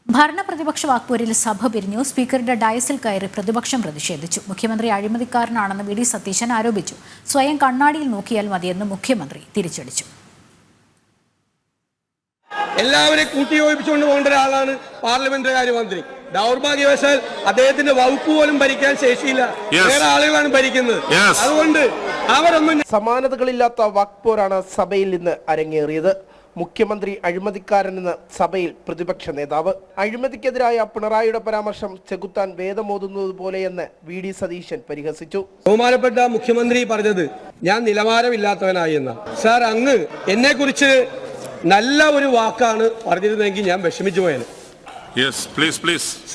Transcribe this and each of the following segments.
ഭരണപ്രതിപക്ഷ വാക്പോരിൽ സഭ പിരിഞ്ഞു. സ്പീക്കറുടെ ഡയസിൽ കയറി പ്രതിപക്ഷം പ്രതിഷേധിച്ചു. മുഖ്യമന്ത്രി അഴിമതിക്കാരനാണെന്ന് വി ഡി സതീശൻ ആരോപിച്ചു. സ്വയം കണ്ണാടിയിൽ നോക്കിയാൽ മതിയെന്ന് മുഖ്യമന്ത്രി തിരിച്ചടിച്ചു. എല്ലാവരെയും കൂട്ടിയോജിപ്പിച്ചുകൊണ്ട് പോകേണ്ട ഒരാളാണ് പാർലമെന്റ് കാര്യമന്ത്രി. ദൗർഭാഗ്യവശാൽ അദ്ദേഹത്തിന്റെ വകുപ്പ് പോലും ഭരിക്കാൻ ശേഷിയില്ല, വേറെ ആളുകളാണ് ഭരിക്കുന്നത്. അതുകൊണ്ട് അവരൊന്നും സമാനതകളില്ലാത്ത വാക്പോരാണ് സഭയിൽ ഇന്ന് അരങ്ങേറിയത്. മുഖ്യമന്ത്രി അഴിമതിക്കാരനെന്ന് സഭയിൽ പ്രതിപക്ഷ നേതാവ്. അഴിമതിക്കെതിരായ പിണറായിയുടെ പരാമർശം ചെകുത്താൻ വേദമോതുന്നത് പോലെയെന്ന് വി ഡി സതീശൻ പരിഹസിച്ചു. ബഹുമാനപ്പെട്ട മുഖ്യമന്ത്രി പറഞ്ഞത് ഞാൻ നിലവാരമില്ലാത്തവനായി എന്നാണ്. സാർ, അങ്ങ് എന്നെ കുറിച്ച് നല്ല ഒരു വാക്കാണ് പറഞ്ഞിരുന്നെങ്കിൽ ഞാൻ വിഷമിച്ചു പോയത്.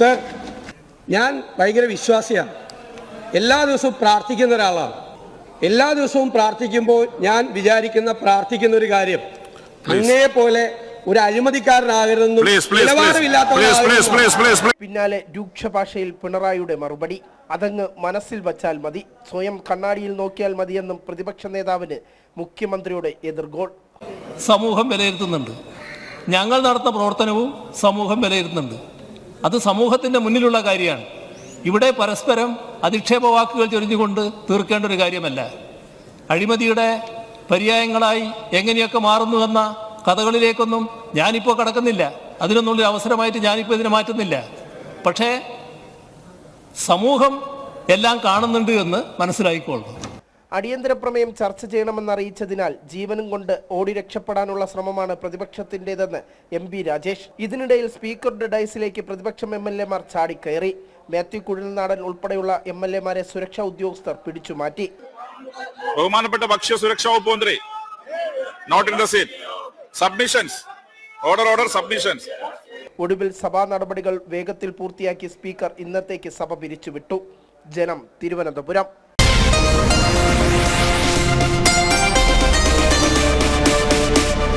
സാർ, ഞാൻ ഭയങ്കര വിശ്വാസിയാണ്. എല്ലാ ദിവസവും പ്രാർത്ഥിക്കുന്ന ഒരാളാണ്. എല്ലാ ദിവസവും പ്രാർത്ഥിക്കുമ്പോൾ ഞാൻ പ്രാർത്ഥിക്കുന്ന ഒരു കാര്യം, അങ്ങയെ പോലെ ഒരു അഴിമതിക്കാരനാകരുതെന്നും നിലവാരമില്ലാത്ത. പിന്നാലെ രൂക്ഷ ഭാഷയിൽ പിണറായിയുടെ മറുപടി, അതങ്ങ് മനസ്സിൽ വച്ചാൽ മതി, സ്വയം കണ്ണാടിയിൽ നോക്കിയാൽ മതിയെന്നും പ്രതിപക്ഷ നേതാവിന് മുഖ്യമന്ത്രിയുടെ എതിർഗോൾ. സമൂഹം വിലയിരുത്തുന്നുണ്ട്. ഞങ്ങൾ നടത്തുന്ന പ്രവർത്തനവും സമൂഹം വിലയിരുത്തുന്നുണ്ട്. അത് സമൂഹത്തിൻ്റെ മുന്നിലുള്ള കാര്യമാണ്. ഇവിടെ പരസ്പരം അധിക്ഷേപ വാക്കുകൾ ചൊരിഞ്ഞുകൊണ്ട് തീർക്കേണ്ട ഒരു കാര്യമല്ല. അഴിമതിയുടെ പര്യായങ്ങളായി എങ്ങനെയൊക്കെ മാറുന്നുവെന്ന കഥകളിലേക്കൊന്നും ഞാനിപ്പോൾ കടക്കുന്നില്ല. അതിനൊന്നുള്ള അവസരമായിട്ട് ഞാനിപ്പോൾ ഇതിനെ മാറ്റുന്നില്ല. പക്ഷേ സമൂഹം എല്ലാം കാണുന്നുണ്ട് എന്ന് മനസ്സിലായിക്കൊള്ളു. അടിയന്തര പ്രമേയം ചർച്ച ചെയ്യണമെന്നറിയിച്ചതിനാൽ ജീവനും കൊണ്ട് ഓടി രക്ഷപ്പെടാനുള്ള ശ്രമമാണ് പ്രതിപക്ഷത്തിൻ്റെതെന്ന് എം പി രാജേഷ്. ഇതിനിടയിൽ സ്പീക്കറുടെ ഡയസിലേക്ക് പ്രതിപക്ഷം എംഎൽഎമാർ ചാടിക്കയറി. മാത്യു കുഴൽനാടൻ ഉൾപ്പെടെയുള്ള എംഎൽഎമാരെ സുരക്ഷാ ഉദ്യോഗസ്ഥർ പിടിച്ചു മാറ്റി. ബഹുമാനപ്പെട്ട ഭക്ഷ്യ സുരക്ഷാ വകുപ്പ് മന്ത്രി not in the seat. Submissions, order submissions. ഒടുവിൽ സഭാ നടപടികൾ വേഗത്തിൽ പൂർത്തിയാക്കി സ്പീക്കർ ഇന്നത്തേക്ക് സഭ പിരിച്ചുവിട്ടു. ജനം, തിരുവനന്തപുരം.